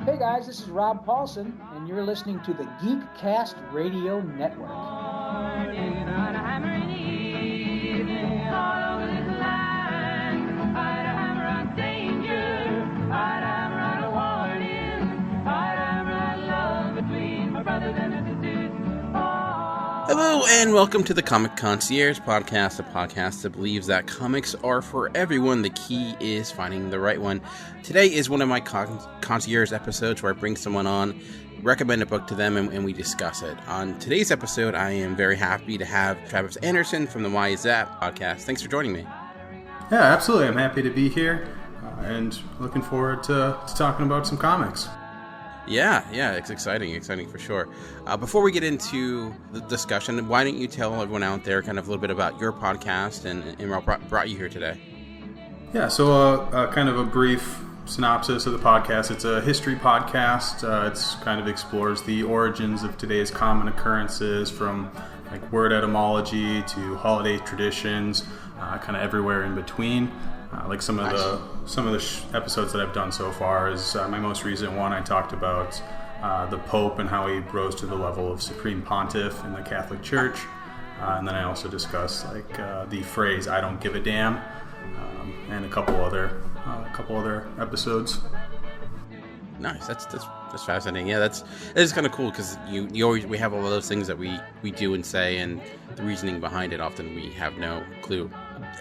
Hey guys, this is Rob Paulson, and you're listening to the Geekcast Radio Network. Hello and welcome to the Comic Concierge Podcast, a podcast that believes that comics are for everyone. The key is finding the right one. Today is one of my concierge episodes where I bring someone on, recommend a book to them, and we discuss it. On today's episode, I am very happy to have Travis Anderson from the Why Is That podcast. Thanks for joining me. Yeah, absolutely. I'm happy to be here and looking forward to talking about some comics. Yeah, it's exciting for sure. Before we get into the discussion, why don't you tell everyone out there kind of a little bit about your podcast and what brought you here today? Yeah, so kind of a brief synopsis of the podcast. It's a history podcast. It's kind of explores the origins of today's common occurrences, from like word etymology to holiday traditions, kind of everywhere in between. Like some of the episodes that I've done so far is my most recent one. I talked about the Pope and how he rose to the level of Supreme Pontiff in the Catholic Church, and then I also discussed like the phrase "I don't give a damn," and a couple other episodes. Nice. That's fascinating. Yeah, it's kind of cool because we have all of those things that we do and say, and the reasoning behind it often we have no clue.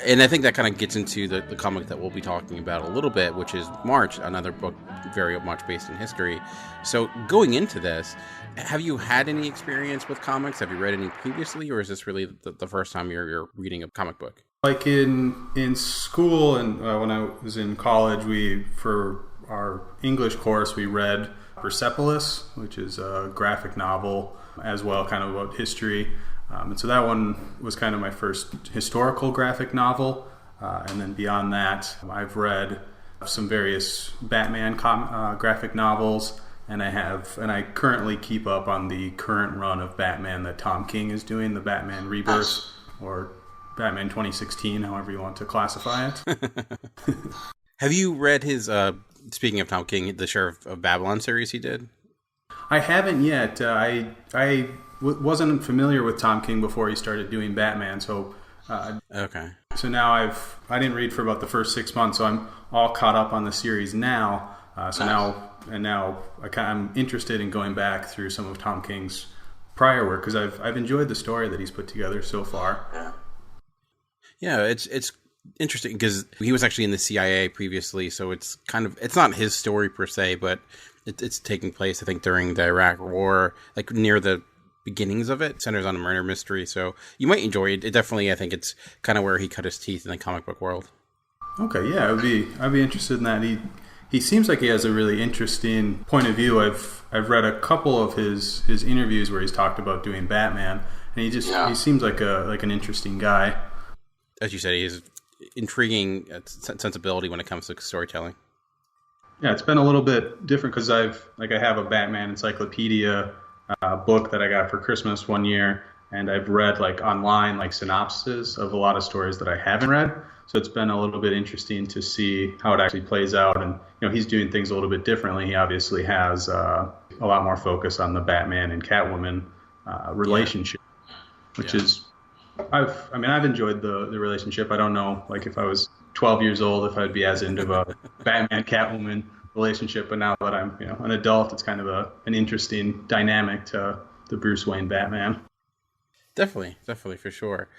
And I think that kind of gets into the comic that we'll be talking about a little bit, which is March, another book very much based in history. So going into this, have you had any experience with comics? Have you read any previously, or is this really the first time you're reading a comic book? Like in school and when I was in college, for our English course, we read Persepolis, which is a graphic novel as well, kind of about history. And so that one was kind of my first historical graphic novel. And then beyond that, I've read some various Batman graphic novels, and I currently keep up on the current run of Batman that Tom King is doing, the Batman Rebirth, or Batman 2016, however you want to classify it. Have you read his, speaking of Tom King, the Sheriff of Babylon series he did? I haven't yet. I wasn't familiar with Tom King before he started doing Batman, so okay. So now I didn't read for about the first 6 months, so I'm all caught up on the series now. Now I'm interested in going back through some of Tom King's prior work because I've enjoyed the story that he's put together so far. Yeah, it's interesting because he was actually in the CIA previously, so it's not his story per se, but it's taking place, I think, during the Iraq War, like near the beginnings of it. Centers on a murder mystery, so you might enjoy it. It definitely, I think it's kind of where he cut his teeth in the comic book world. Okay, yeah, I'd be interested in that. He seems like he has a really interesting point of view. I've read a couple of his interviews where he's talked about doing Batman, and he seems like an interesting guy. As you said, he has intriguing sensibility when it comes to storytelling. Yeah, it's been a little bit different because I have a Batman encyclopedia book that I got for Christmas one year, and I've read like online like synopses of a lot of stories that I haven't read. So it's been a little bit interesting to see how it actually plays out. And he's doing things a little bit differently. He obviously has a lot more focus on the Batman and Catwoman relationship, which is I've enjoyed the relationship. I don't know, like if I was 12 years old, if I'd be as into a Batman Catwoman relationship, but now that I'm an adult, it's kind of an interesting dynamic to the Bruce Wayne Batman. Definitely for sure.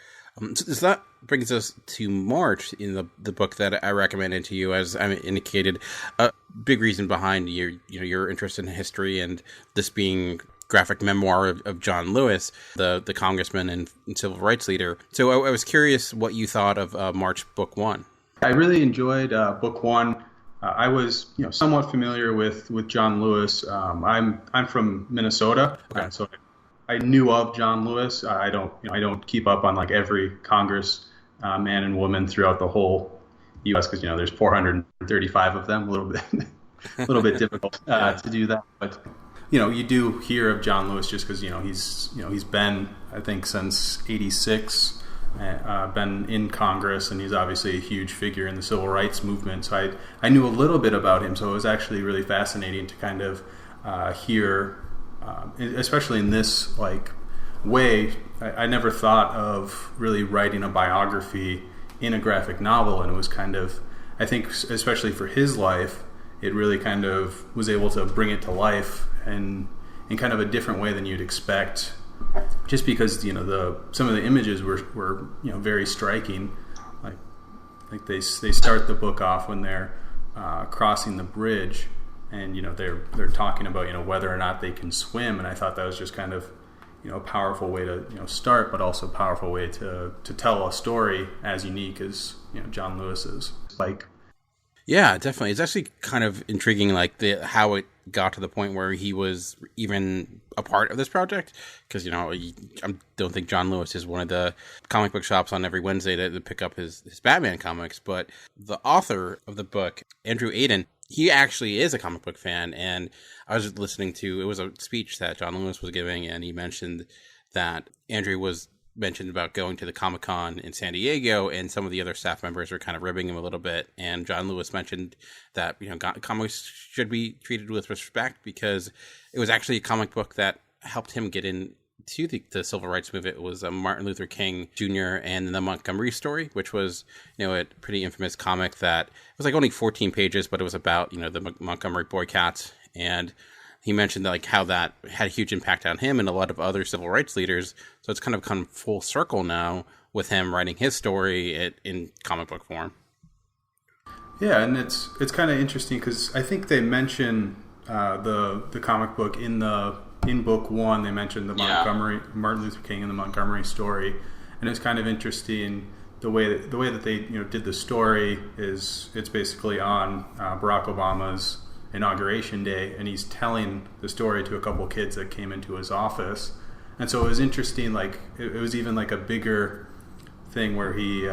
So that brings us to March in the book that I recommended to you. As I indicated, a big reason behind your interest in history and this being graphic memoir of John Lewis, the congressman and civil rights leader. So I was curious what you thought of March Book 1. I really enjoyed Book 1. I was somewhat familiar with John Lewis. I'm from Minnesota, okay. So I knew of John Lewis. I don't keep up on like every Congress man and woman throughout the whole U.S. because there's 435 of them. A little bit difficult to do that, but you do hear of John Lewis just because he's been, I think, since '86 been in Congress, and he's obviously a huge figure in the civil rights movement. So I knew a little bit about him, so it was actually really fascinating to kind of hear, especially in this way. I never thought of really writing a biography in a graphic novel, and it was kind of, I think, especially for his life, it really kind of was able to bring it to life and in kind of a different way than you'd expect, just because some of the images were very striking. Like they start the book off when they're crossing the bridge, and they're talking about whether or not they can swim, and I thought that was just kind of a powerful way to start, but also a powerful way to tell a story as unique as John Lewis's. Yeah, definitely. It's actually kind of intriguing, how it got to the point where he was even a part of this project. Because I don't think John Lewis is one of the comic book shops on every Wednesday to pick up his Batman comics, but the author of the book, Andrew Aiden, he actually is a comic book fan, and I was listening to, it was a speech that John Lewis was giving, and he mentioned that Andrew was mentioned about going to the Comic-Con in San Diego, and some of the other staff members were kind of ribbing him a little bit, and John Lewis mentioned that comics should be treated with respect, because it was actually a comic book that helped him get into the civil rights movement. It was Martin Luther King Jr. and the Montgomery Story, which was a pretty infamous comic that was only 14 pages, but it was about the Montgomery boycott. And he mentioned how that had a huge impact on him and a lot of other civil rights leaders. So it's kind of come full circle now with him writing his story in comic book form. Yeah, and it's kind of interesting because I think they mention the comic book in book one. They mentioned the Martin Luther King and the Montgomery Story, and it's kind of interesting the way that they did the story is it's basically on Barack Obama's inauguration day, and he's telling the story to a couple kids that came into his office, and so it was interesting. It was even a bigger thing where he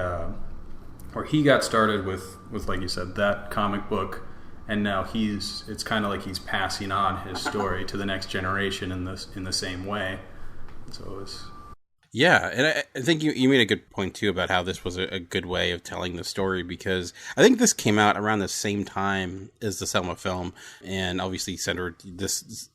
got started with like you said, that comic book, and now it's kind of like he's passing on his story to the next generation in the same way. So it was. Yeah, and I think you made a good point, too, about how this was a good way of telling the story, because I think this came out around the same time as the Selma film, and obviously this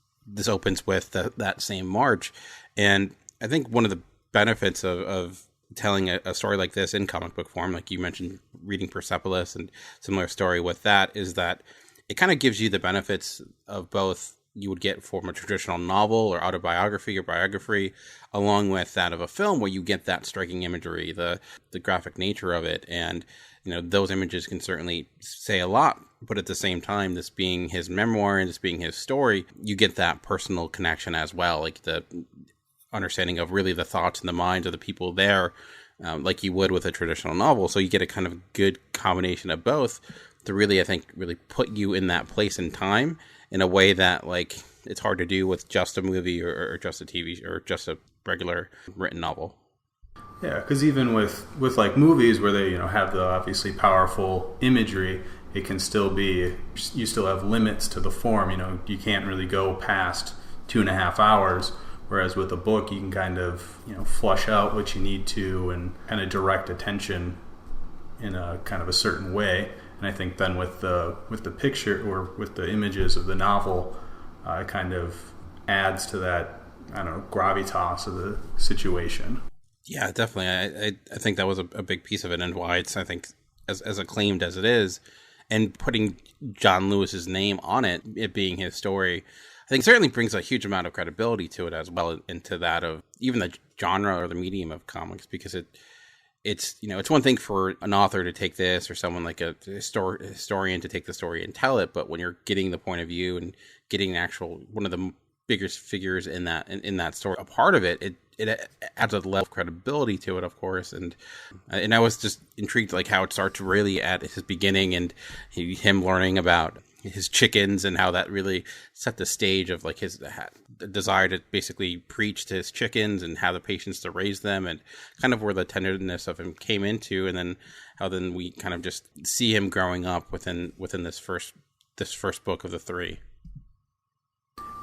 opens with that same march. And I think one of the benefits of telling a story like this in comic book form, like you mentioned, reading Persepolis and similar story with that, is that it kind of gives you the benefits of both you would get from a traditional novel or autobiography or biography, along with that of a film, where you get that striking imagery, the graphic nature of it. And, those images can certainly say a lot, but at the same time, this being his memoir and this being his story, you get that personal connection as well, like the understanding of really the thoughts and the minds of the people there, like you would with a traditional novel. So you get a kind of good combination of both to really, I think, really put you in that place and time in a way that it's hard to do with just a movie or just a TV or just a regular written novel. Yeah, because even with movies where they have the obviously powerful imagery, it can still be, you still have limits to the form. You can't really go past 2.5 hours. Whereas with a book, you can kind of flush out what you need to and kind of direct attention in a kind of a certain way. And I think then with the picture or with the images of the novel, it kind of adds to that, gravitas of the situation. Yeah, definitely. I think that was a big piece of it, and why it's, I think, as acclaimed as it is, and putting John Lewis's name on it being his story, I think certainly brings a huge amount of credibility to it as well, into that of even the genre or the medium of comics, because it's one thing for an author to take this, or someone like a historian to take the story and tell it, but when you're getting the point of view and getting one of the biggest figures in that story, a part of it adds a level of credibility to it, of course. And I was just intrigued, how it starts really at his beginning, and him learning about his chickens and how that really set the stage of his desire to basically preach to his chickens and how the patience to raise them, and kind of where the tenderness of him came into, and then how we kind of just see him growing up within this first book of the three.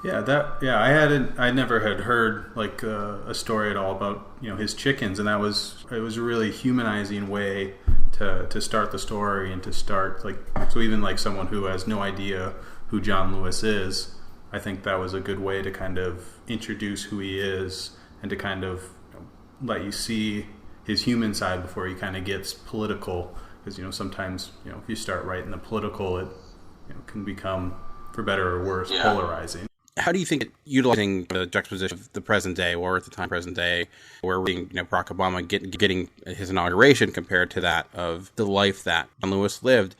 I never had heard like a story at all about his chickens, and it was a really humanizing way to start the story and to start so even like someone who has no idea who John Lewis is, I think that was a good way to kind of introduce who he is and to kind of let you see his human side before he kind of gets political, because sometimes if you start right in the political, it can become, for better or worse, polarizing. How do you think utilizing the juxtaposition of the present day, or at the time present day, where we're reading Barack Obama getting his inauguration compared to that of the life that John Lewis lived,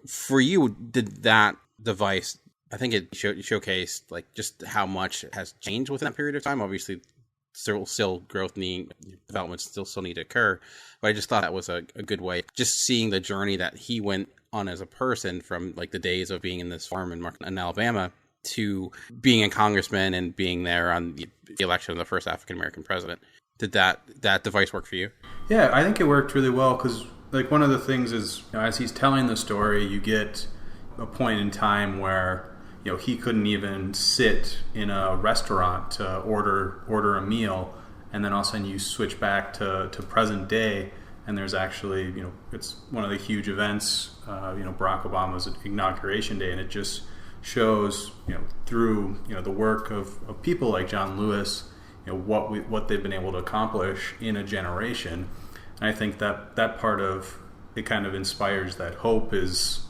for you, did that device, I think it showcased like just how much has changed within that period of time. Obviously, still growth developments still need to occur, but I just thought that was a good way, just seeing the journey that he went on as a person from like the days of being in this farm in Alabama to being a congressman and being there on the election of the first African American president. Did that device work for you? Yeah, I think it worked really well, because like one of the things is as he's telling the story, you get a point in time where he couldn't even sit in a restaurant to order a meal, and then all of a sudden you switch back to present day, and there's actually it's one of the huge events, Barack Obama's inauguration day, and it just shows through the work of people like John Lewis, what they've been able to accomplish in a generation. And I think that part of it kind of inspires that hope, is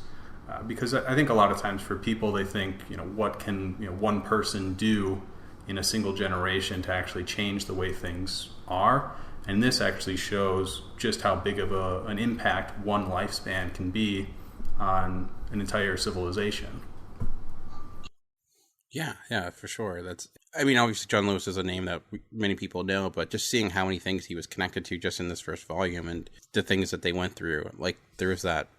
because I think a lot of times for people, they think what can one person do in a single generation to actually change the way things are, and this actually shows just how big of an impact one lifespan can be on an entire civilization. Yeah, for sure. Obviously John Lewis is a name that many people know, but just seeing how many things he was connected to just in this first volume and the things that they went through, like there was that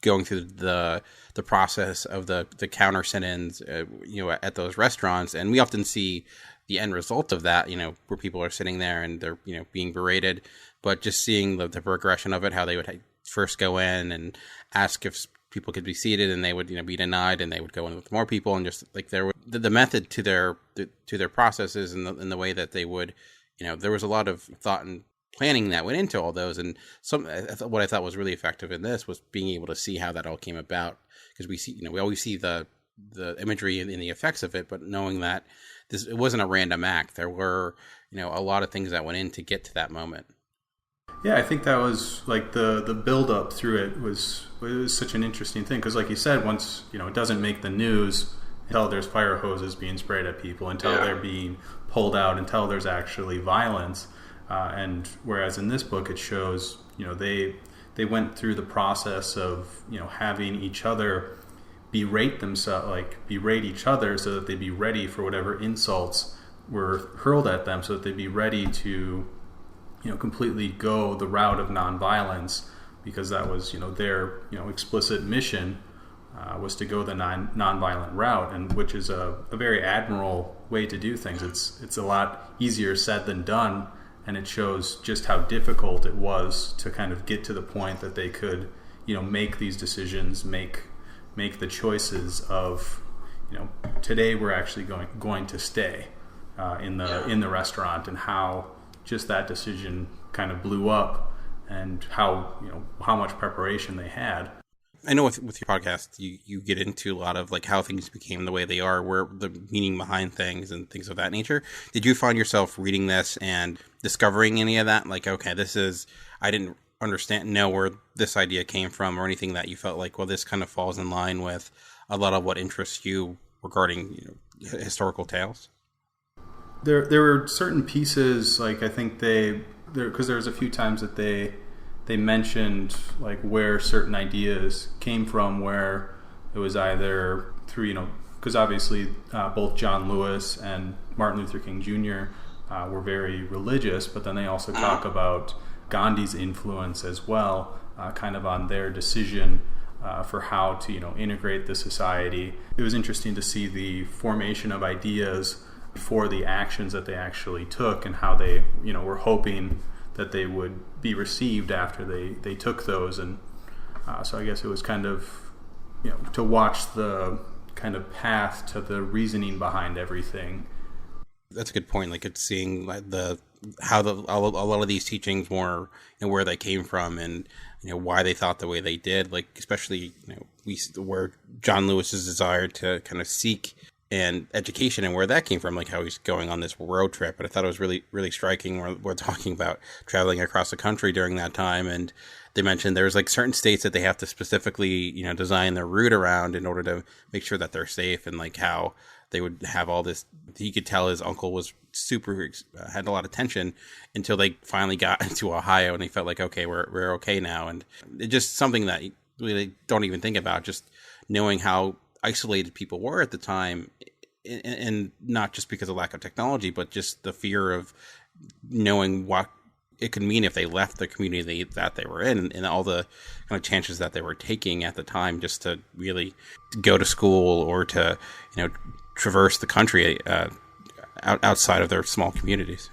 going through the process of the counter sit-ins, at those restaurants, and we often see the end result of that, where people are sitting there and they're being berated, but just seeing the progression of it, how they would first go in and ask if people could be seated, and they would be denied, and they would go in with more people, and just like the method to their processes and the way that they would there was a lot of thought and planning that went into all those. And what I thought was really effective in this was being able to see how that all came about, because we always see the imagery and the effects of it, but knowing that it wasn't a random act. There were a lot of things that went in to get to that moment. Yeah, I think that was like the build up through it was such an interesting thing, because like you said, once it doesn't make the news until there's fire hoses being sprayed at people, until they're being pulled out, until there's actually violence. And whereas in this book it shows they went through the process of having each other berate each other, so that they'd be ready for whatever insults were hurled at them, so that they'd be ready to completely go the route of nonviolence, because that was their explicit mission, was to go the nonviolent route, and which is a very admirable way to do things. It's a lot easier said than done, and it shows just how difficult it was to kind of get to the point that they could make these decisions, make the choices of today we're actually going to stay in the restaurant, and how just that decision kind of blew up, and how much preparation they had. I know with your podcast, you get into a lot of like how things became the way they are, where the meaning behind things and things of that nature. Did you find yourself reading this and discovering any of that? Like, okay, I didn't know where this idea came from, or anything that you felt like, well, this kind of falls in line with a lot of what interests you regarding historical tales? There were certain pieces, like I think because there was a few times that they mentioned like where certain ideas came from, where it was either through because obviously both John Lewis and Martin Luther King Jr. Were very religious, but then they also talk about Gandhi's influence as well, kind of on their decision for how to integrate the society. It was interesting to see the formation of ideas before the actions that they actually took, and how they were hoping that they would be received after they took those. And so I guess it was kind of to watch the kind of path to the reasoning behind everything. That's a good point. Like, it's seeing like a lot of these teachings were, where they came from, and why they thought the way they did. Like, especially where John Lewis's desire to kind of seek and education, and where that came from, like how he's going on this road trip. But I thought it was really, really striking. We're talking about traveling across the country during that time, and they mentioned there's like certain states that they have to specifically, design their route around in order to make sure that they're safe, and like how they would have all this. He could tell his uncle was had a lot of tension until they finally got into Ohio, and they felt like, okay, we're okay now. And it's just something that you really don't even think about, just knowing how isolated people were at the time, and not just because of lack of technology, but just the fear of knowing what it could mean if they left the community that they were in, and all the kind of chances that they were taking at the time just to really go to school or to, traverse the country outside of their small communities.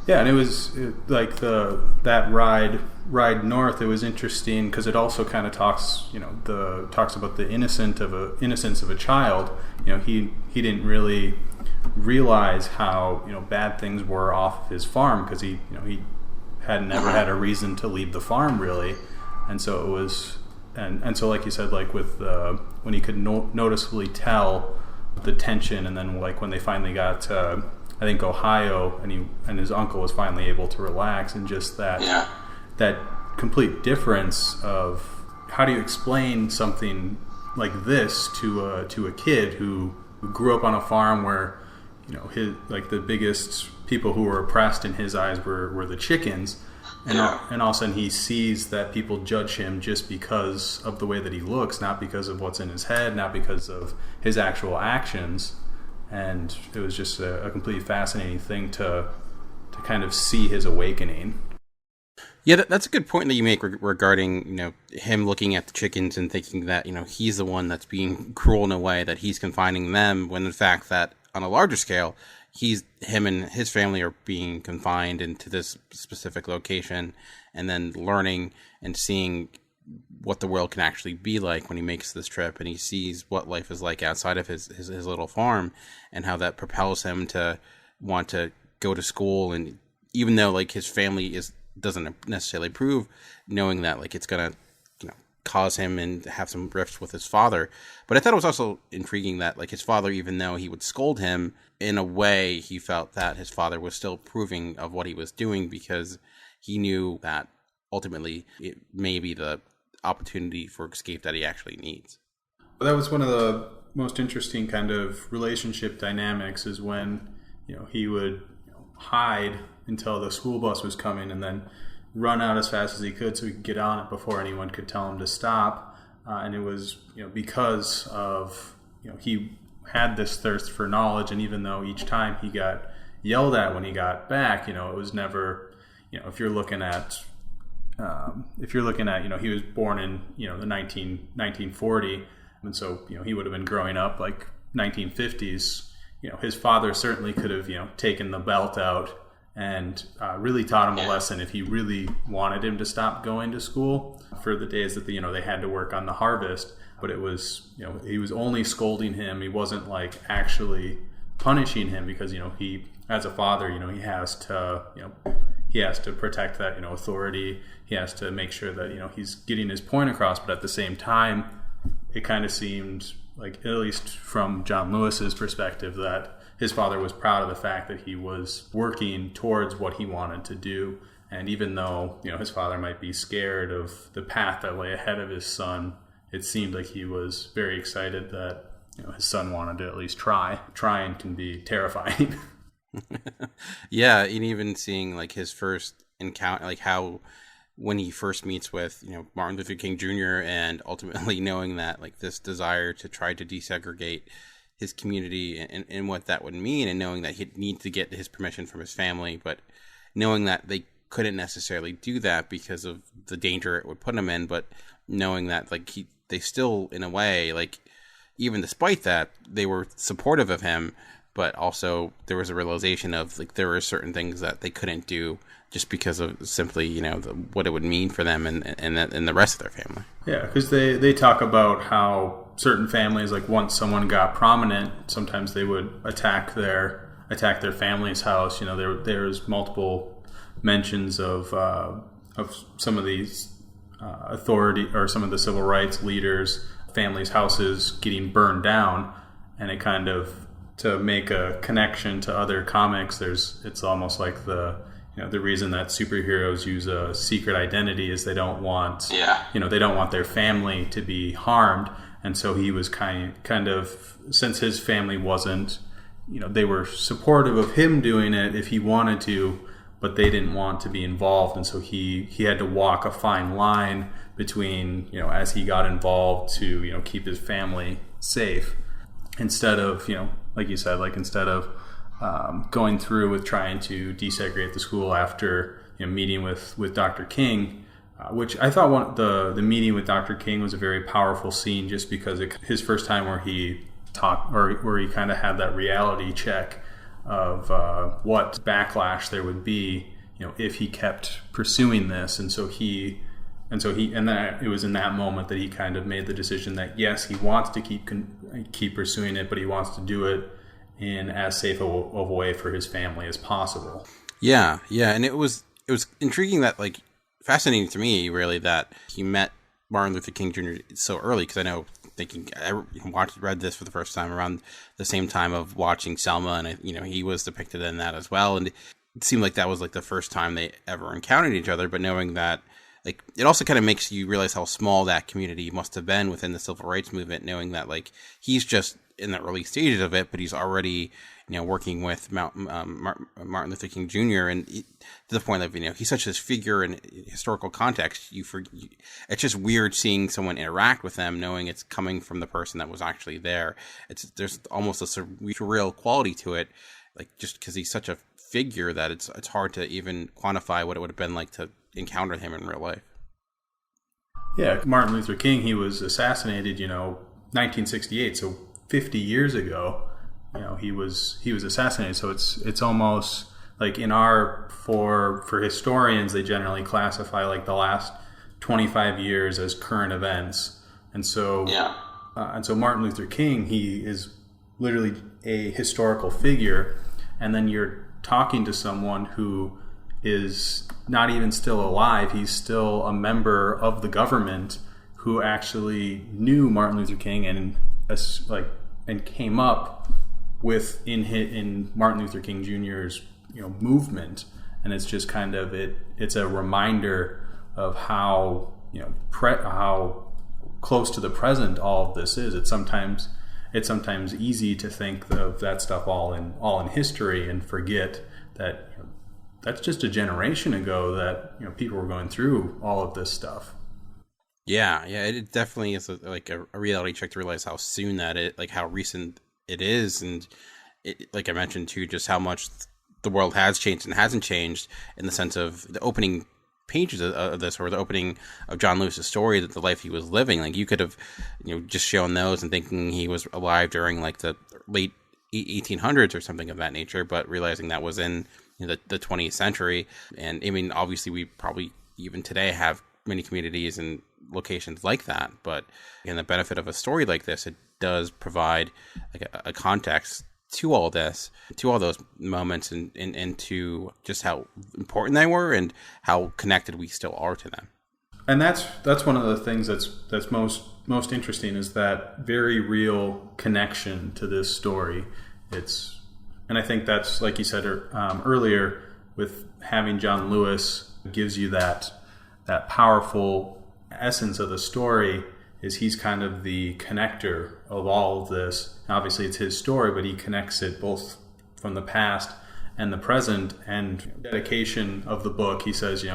Yeah, and it was like that ride north. It was interesting because it also kind of talks about the innocence of a child. He didn't really realize how bad things were off his farm, because he had never had a reason to leave the farm really, and so it was and so like you said, like with when he could noticeably tell the tension, and then like when they finally got to, I think, Ohio, and his uncle was finally able to relax, and just that complete difference of how do you explain something like this to a kid who grew up on a farm where his, like, the biggest people who were oppressed in his eyes were the chickens, and all of a sudden he sees that people judge him just because of the way that he looks, not because of what's in his head, not because of his actual actions. And it was just a completely fascinating thing to kind of see his awakening. Yeah, that's a good point that you make regarding, him looking at the chickens and thinking that, he's the one that's being cruel in a way, that he's confining them, when in fact that on a larger scale, him and his family are being confined into this specific location, and then learning and seeing what the world can actually be like when he makes this trip, and he sees what life is like outside of his little farm, and how that propels him to want to go to school. And even though like his family doesn't necessarily approve, knowing that like it's gonna cause him and have some rifts with his father. But I thought it was also intriguing that like his father, even though he would scold him, in a way he felt that his father was still approving of what he was doing, because he knew that ultimately it may be the opportunity for escape that he actually needs. That was one of the most interesting kind of relationship dynamics, is when he would hide until the school bus was coming, and then run out as fast as he could so he could get on it before anyone could tell him to stop. And it was because of he had this thirst for knowledge, and even though each time he got yelled at when he got back, it was never, if you're looking at he was born in the 1940, and so he would have been growing up like 1950s. His father certainly could have taken the belt out and really taught him a lesson if he really wanted him to stop going to school for the days that they had to work on the harvest. But it was he was only scolding him. He wasn't like actually punishing him, because he, as a father, he has to protect that authority. He has to make sure that he's getting his point across. But at the same time, it kind of seemed like, at least from John Lewis's perspective, that his father was proud of the fact that he was working towards what he wanted to do. And even though his father might be scared of the path that lay ahead of his son, it seemed like he was very excited that his son wanted to at least try. Trying can be terrifying. Yeah, and even seeing like his first encounter, like how when he first meets with Martin Luther King Jr., and ultimately knowing that like this desire to try to desegregate his community, and what that would mean, and knowing that he'd need to get his permission from his family, but knowing that they couldn't necessarily do that because of the danger it would put him in, but knowing that like they still, in a way, like even despite that, they were supportive of him, but also there was a realization of like there were certain things that they couldn't do just because of simply what it would mean for them and the rest of their family. Yeah, because they talk about how certain families, like once someone got prominent, sometimes they would attack their family's house. There's multiple mentions of some of these authority or some of the civil rights leaders, families' houses getting burned down, and it kind of, to make a connection to other comics, it's almost like the reason that superheroes use a secret identity is they don't want their family to be harmed. And so he was kind of, since his family wasn't, they were supportive of him doing it if he wanted to, but they didn't want to be involved. And so he had to walk a fine line between, as he got involved to, keep his family safe, instead of, like you said, instead of going through with trying to desegregate the school after meeting with Dr. King, which I thought the meeting with Dr. King was a very powerful scene, just because his first time where he talked, or where he kind of had that reality check of what backlash there would be, if he kept pursuing this. And then it was in that moment that he kind of made the decision that yes, he wants to keep pursuing it, but he wants to do it in as safe of a way for his family as possible. Yeah, and it was intriguing, that fascinating to me, really, that he met Martin Luther King Jr. so early, because I know, I read this for the first time around the same time of watching Selma, and he was depicted in that as well, and it seemed like that was the first time they ever encountered each other. But knowing that, it also kind of makes you realize how small that community must have been within the civil rights movement, knowing that he's just in the early stages of it, but he's already working with Martin Luther King Jr. and to the point of he's such a figure in historical context. It's just weird seeing someone interact with them, knowing it's coming from the person that was actually there. There's almost a surreal quality to it, just because he's such a figure that it's hard to even quantify what it would have been like to encounter him in real life. Yeah, Martin Luther King, he was assassinated, 1968, so 50 years ago. He was assassinated. So it's almost for historians, they generally classify the last 25 years as current events. And so Martin Luther King, he is literally a historical figure. And then you're talking to someone who is not even still alive. He's still a member of the government who actually knew Martin Luther King and came up in Martin Luther King Jr.'s movement. And it's just kind of it's a reminder of how how close to the present all of this is. It's sometimes easy to think of that stuff all in history and forget that that's just a generation ago that people were going through all of this stuff. Yeah, it definitely is a reality check to realize how soon how recent it is, and like I mentioned too, just how much the world has changed and hasn't changed, in the sense of the opening pages of this, or the opening of John Lewis's story, that the life he was living. You could have just shown those and thinking he was alive during the late 1800s or something of that nature, but realizing that was in the 20th century. And I mean, obviously we probably even today have many communities and locations like that, but in the benefit of a story like this, it does provide a context to all this, to all those moments, and to just how important they were and how connected we still are to them. And that's one of the things that's most interesting, is that very real connection to this story. And I think that's, like you said earlier, with having John Lewis, gives you that powerful essence of the story, is he's kind of the connector of all of this. Obviously it's his story, but he connects it both from the past and the present. And dedication of the book, he says,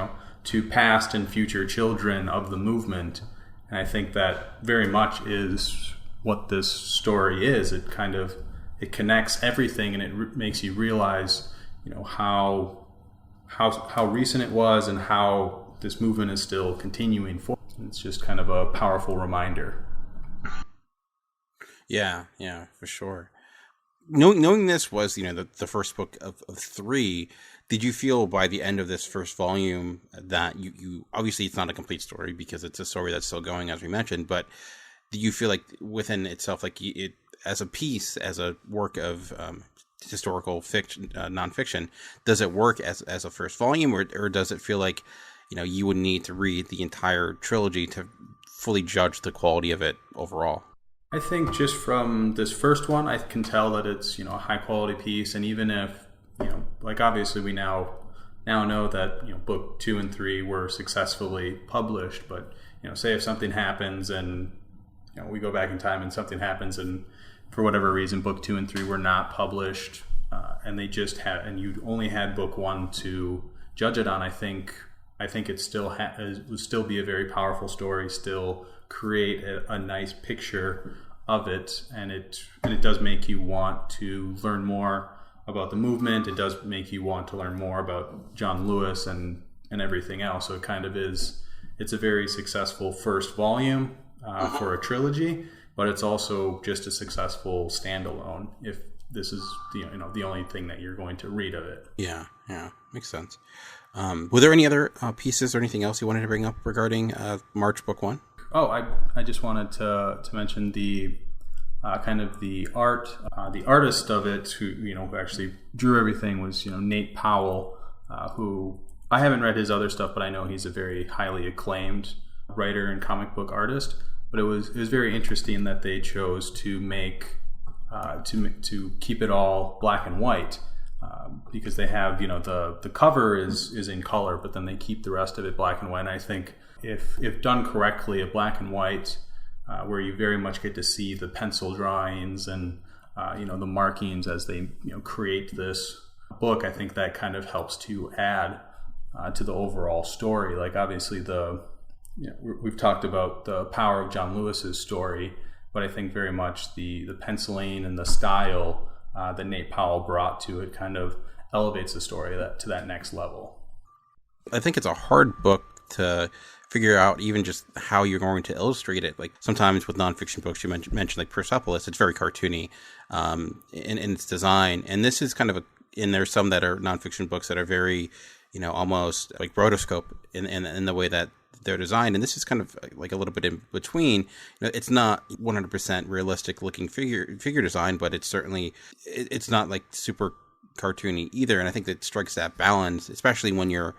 to past and future children of the movement. And I think that very much is what this story is. It connects everything, and it makes you realize, how recent it was and how this movement is still continuing forward. It's just kind of a powerful reminder. Yeah, for sure. Knowing this was, the first book of three, did you feel by the end of this first volume that you obviously it's not a complete story because it's a story that's still going, as we mentioned, but do you feel like within itself, like it as a piece, as a work of historical fiction, nonfiction, does it work as a first volume, or does it feel like, you would need to read the entire trilogy to fully judge the quality of it overall? I think just from this first one, I can tell that it's, a high quality piece. And even if, like obviously we now know that, book 2 and 3 were successfully published, but, say if something happens and, we go back in time and something happens and for whatever reason, book 2 and 3 were not published, and they just had, and you only had book 1 to judge it on, I think it still would still be a very powerful story, still create a nice picture of it, and it does make you want to learn more about the movement. It does make you want to learn more about John Lewis and everything else. So it kind of it's a very successful first volume for a trilogy, but it's also just a successful standalone if this is the only thing that you're going to read of it. Yeah, makes sense. Were there any other pieces or anything else you wanted to bring up regarding March Book 1? Oh, I just wanted to mention the kind of the art. The artist of it, who actually drew everything, was Nate Powell, who I haven't read his other stuff, but I know he's a very highly acclaimed writer and comic book artist. But it was very interesting that they chose to make to keep it all black and white, because they have the cover is in color, but then they keep the rest of it black and white. And I think if done correctly, a black and white where you very much get to see the pencil drawings and the markings as they create this book, I think that kind of helps to add to the overall story. Like obviously we've talked about the power of John Lewis's story, but I think very much the penciling and the style that Nate Powell brought to it kind of elevates the story to that next level. I think it's a hard book to figure out even just how you're going to illustrate it. Like sometimes with nonfiction books, you mentioned like Persepolis, it's very cartoony in its design. And this is kind of and there's some that are nonfiction books that are very, almost like rotoscope in the way that they're designed, and this is kind of like a little bit in between. It's not 100% realistic looking figure design, but it's certainly it's not like super cartoony either. And I think that strikes that balance, especially when you're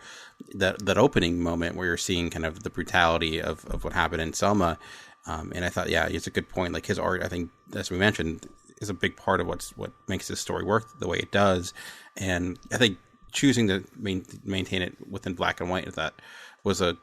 that opening moment where you're seeing kind of the brutality of what happened in Selma. And I thought, yeah, it's a good point. Like his art, I think, as we mentioned, is a big part of what makes this story work the way it does. And I think choosing to maintain it within black and white, that was a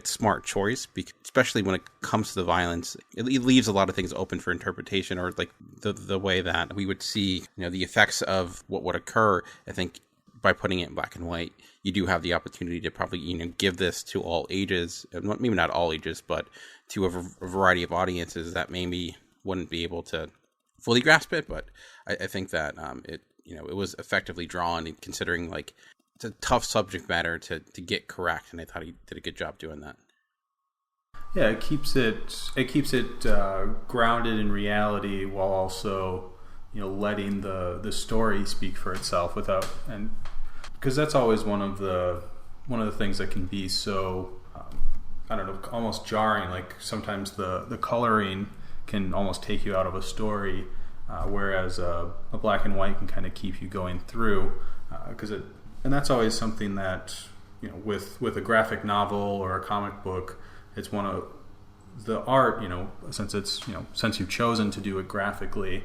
smart choice, especially when it comes to the violence. It leaves a lot of things open for interpretation, or like the way that we would see, the effects of what would occur. I think by putting it in black and white, you do have the opportunity to probably, give this to all ages, maybe not all ages, but to a variety of audiences that maybe wouldn't be able to fully grasp it. But I think that it was effectively drawn, considering like it's a tough subject matter to get correct, and I thought he did a good job doing that. Yeah, it keeps it grounded in reality while also letting the story speak for itself because that's always one of the things that can be so almost jarring. Like sometimes the coloring can almost take you out of a story, whereas a black and white can kind of keep you going through, and that's always something that, with a graphic novel or a comic book, it's one of the art, since you've chosen to do it graphically,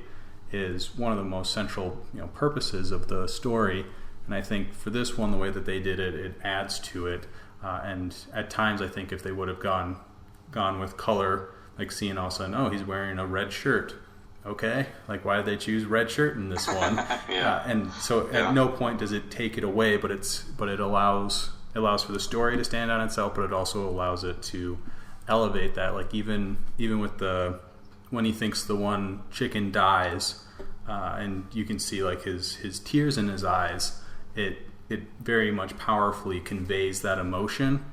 is one of the most central, purposes of the story. And I think for this one, the way that they did it, it adds to it. And at times, I think if they would have gone with color, like seeing all of a sudden, oh, he's wearing a red shirt. Okay, like why did they choose red shirt in this one? Yeah. And so at no point does it take it away, but it allows for the story to stand on itself, but it also allows it to elevate that. Like even with when he thinks the one chicken dies, and you can see like his tears in his eyes, it very much powerfully conveys that emotion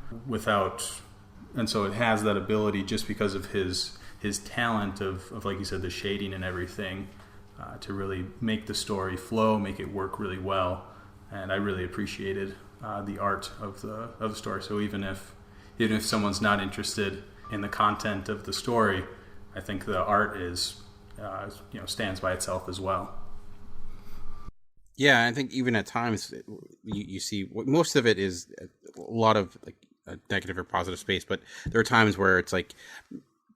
and so it has that ability just because of his talent of like you said, the shading and everything, to really make the story flow, make it work really well. And I really appreciated the art of the story. So even if someone's not interested in the content of the story, I think the art is stands by itself as well. Yeah, I think even at times you see most of it is a lot of like a negative or positive space, but there are times where it's like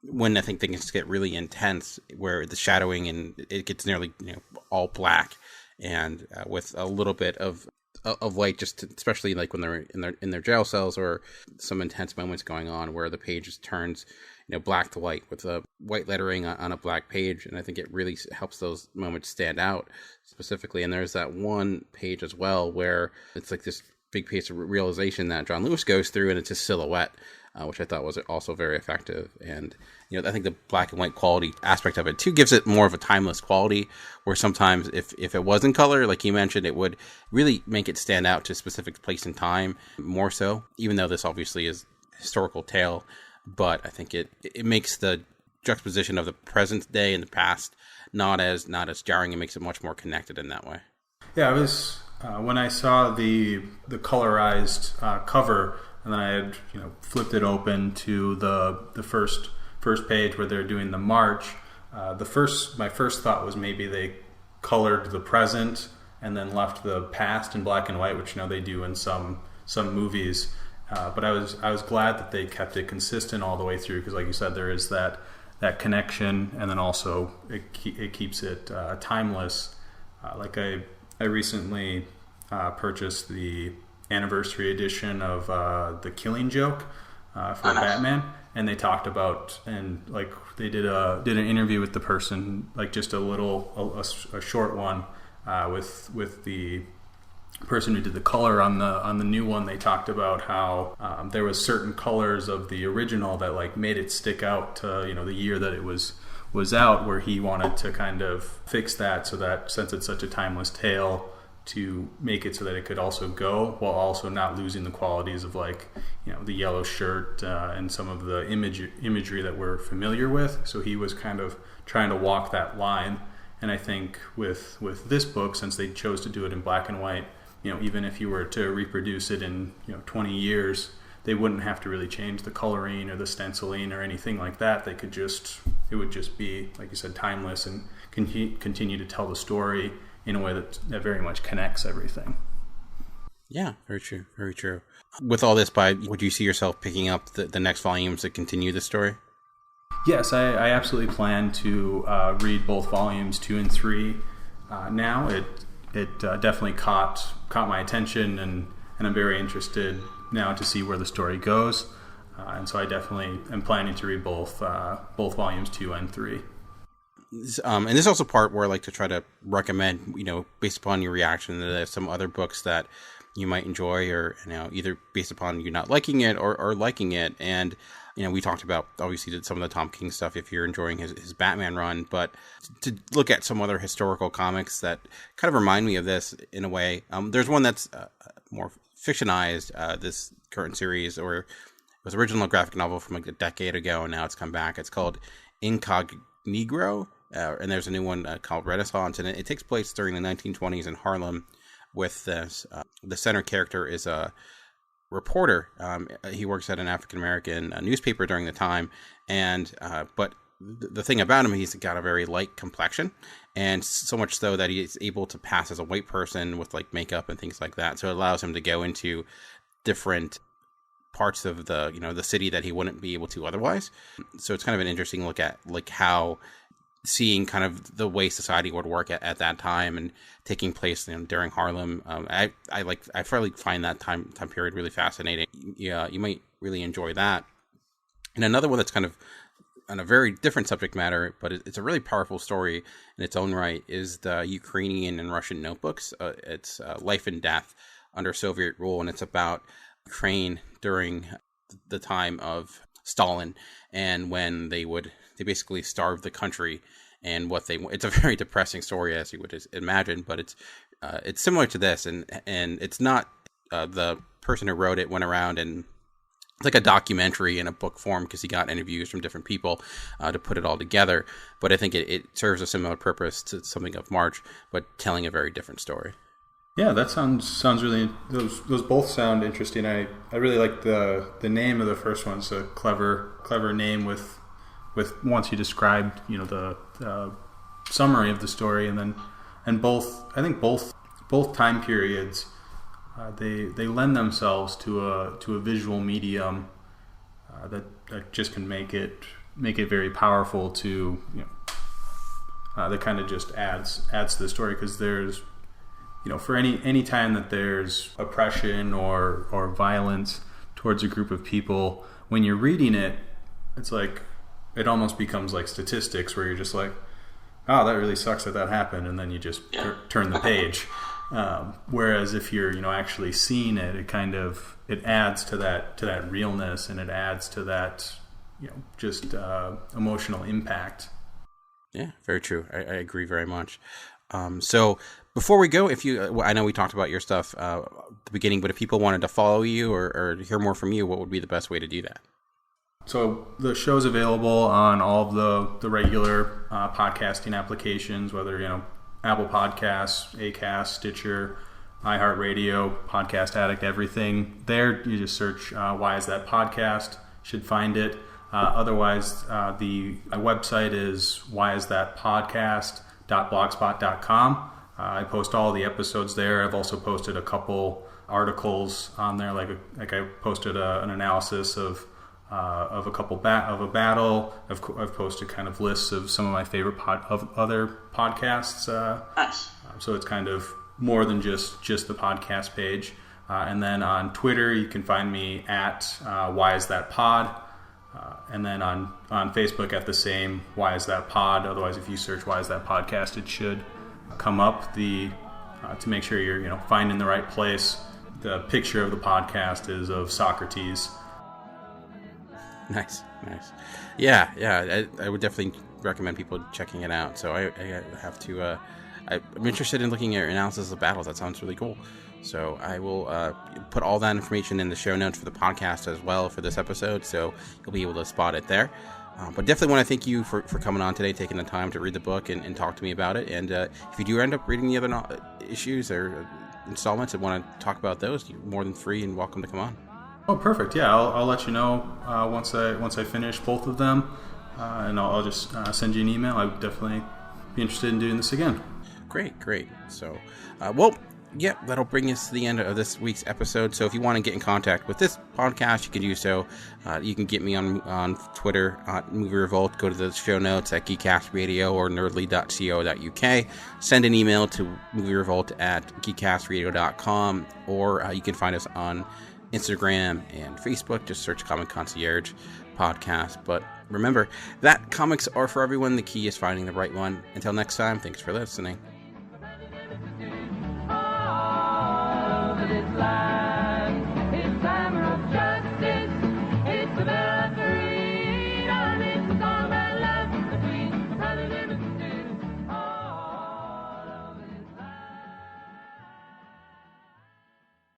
when I think things get really intense, where the shadowing and it gets nearly all black, and with a little bit of light, just especially like when they're in their jail cells or some intense moments going on where the page just turns black to white with a white lettering on a black page, and I think it really helps those moments stand out specifically. And there's that one page as well where it's like this big piece of realization that John Lewis goes through, and it's his silhouette, which I thought was also very effective. And I think the black and white quality aspect of it too gives it more of a timeless quality, where sometimes if it was in color, like you mentioned, it would really make it stand out to a specific place and time more so, even though this obviously is a historical tale. But I think it makes the juxtaposition of the present day and the past not as jarring. It makes it much more connected in that way. Yeah, I was when I saw the colorized cover, and then I had flipped it open to the first page where they're doing the march. My first thought was maybe they colored the present and then left the past in black and white, which they do in some movies. But I was glad that they kept it consistent all the way through, because like you said, there is that connection, and then also it keeps it timeless. Like I recently purchased the anniversary edition of The Killing Joke for Batman, and they talked about, and like they did an interview with the person, like just a short one with the person who did the color on the new one. They talked about how there was certain colors of the original that like made it stick out to the year that it was out, where he wanted to kind of fix that, so that since it's such a timeless tale, to make it so that it could also go while also not losing the qualities of like the yellow shirt and some of the imagery that we're familiar with. So he was kind of trying to walk that line. And I think with this book, since they chose to do it in black and white, even if you were to reproduce it in 20 years, they wouldn't have to really change the coloring or the stenciling or anything like that. It would just be, like you said, timeless, and continue to tell the story in a way that very much connects everything. Yeah, very true, very true. With all this, would you see yourself picking up the next volumes to continue the story? Yes, I absolutely plan to read both volumes 2 and 3 now. It definitely caught my attention, and I'm very interested now to see where the story goes. And so I definitely am planning to read both volumes 2 and 3. And this is also part where I like to try to recommend, based upon your reaction to some other books that you might enjoy, or either based upon you not liking it or liking it. And we talked about obviously some of the Tom King stuff if you're enjoying his Batman run, but to look at some other historical comics that kind of remind me of this in a way. There's one that's more fictionized, this current series, or it was original graphic novel from like a decade ago, and now it's come back. It's called Incognito. And there's a new one called Renaissance, and it takes place during the 1920s in Harlem. With this, the center character is a reporter. He works at an African-American newspaper during the time, and but the thing about him, he's got a very light complexion, and so much so that he's able to pass as a white person with like makeup and things like that. So it allows him to go into different parts of the city that he wouldn't be able to otherwise. So it's kind of an interesting look at like how seeing kind of the way society would work at that time and taking place during Harlem. I really find that time period really fascinating. Yeah, you might really enjoy that. And another one that's kind of on a very different subject matter, but it's a really powerful story in its own right, is the Ukrainian and Russian notebooks. It's life and death under Soviet rule, and it's about Ukraine during the time of Stalin, and when they basically starved the country, and it's a very depressing story, as you would imagine, but it's similar to this, and it's not the person who wrote it went around and it's like a documentary in a book form, because he got interviews from different people to put it all together. But I think it serves a similar purpose to something of March, but telling a very different story. Yeah, that sounds really. Those both sound interesting. I really like the name of the first one. It's a clever name with with once you described, the summary of the story, and both time periods, they lend themselves to a visual medium that just can make it very powerful to, that kind of just adds to the story, because there's, for any time that there's oppression or violence towards a group of people, when you're reading it, it's like it almost becomes like statistics, where you're just like, oh, that really sucks that happened, and then you just turn the page. Whereas if you're actually seeing it, it adds to that realness, and it adds to that just emotional impact. Yeah, very true. I agree very much. So before we go, I know we talked about your stuff at the beginning, but if people wanted to follow you or hear more from you, what would be the best way to do that? So the show's available on all of the regular podcasting applications, whether Apple Podcasts, Acast, Stitcher, iHeartRadio, Podcast Addict, everything. There, you just search Why Is That Podcast, should find it. Otherwise, the website is whyisthatpodcast.blogspot.com. I post all the episodes there. I've also posted a couple articles on there, like I posted an analysis of a couple of a battle. I've posted kind of lists of some of my favorite other podcasts. Nice. So it's kind of more than just the podcast page. And then on Twitter, you can find me at Why Is That Pod. And then on Facebook at the same Why Is That Pod. Otherwise, if you search Why Is That Podcast, it should come up. To make sure you're finding the right place. The picture of the podcast is of Socrates. Nice. Yeah. I would definitely recommend people checking it out. So I have to. I'm interested in looking at your analysis of battles. That sounds really cool. So I will put all that information in the show notes for the podcast as well for this episode, so you'll be able to spot it there. But definitely want to thank you for coming on today, taking the time to read the book and talk to me about it. And if you do end up reading the other issues or installments and want to talk about those, you're more than free and welcome to come on. Oh, perfect. Yeah, I'll let you know once I finish both of them, and I'll just send you an email. I would definitely be interested in doing this again. Great. So, that'll bring us to the end of this week's episode. So if you want to get in contact with this podcast, you can do so. You can get me on Twitter at Movie Revolt. Go to the show notes at geekcastradio or nerdly.co.uk. Send an email to movierevolt@geekcastradio.com, or you can find us on Instagram and Facebook. Just search Comic Concierge Podcast. But remember that comics are for everyone. The key is finding the right one. Until next time, thanks for listening.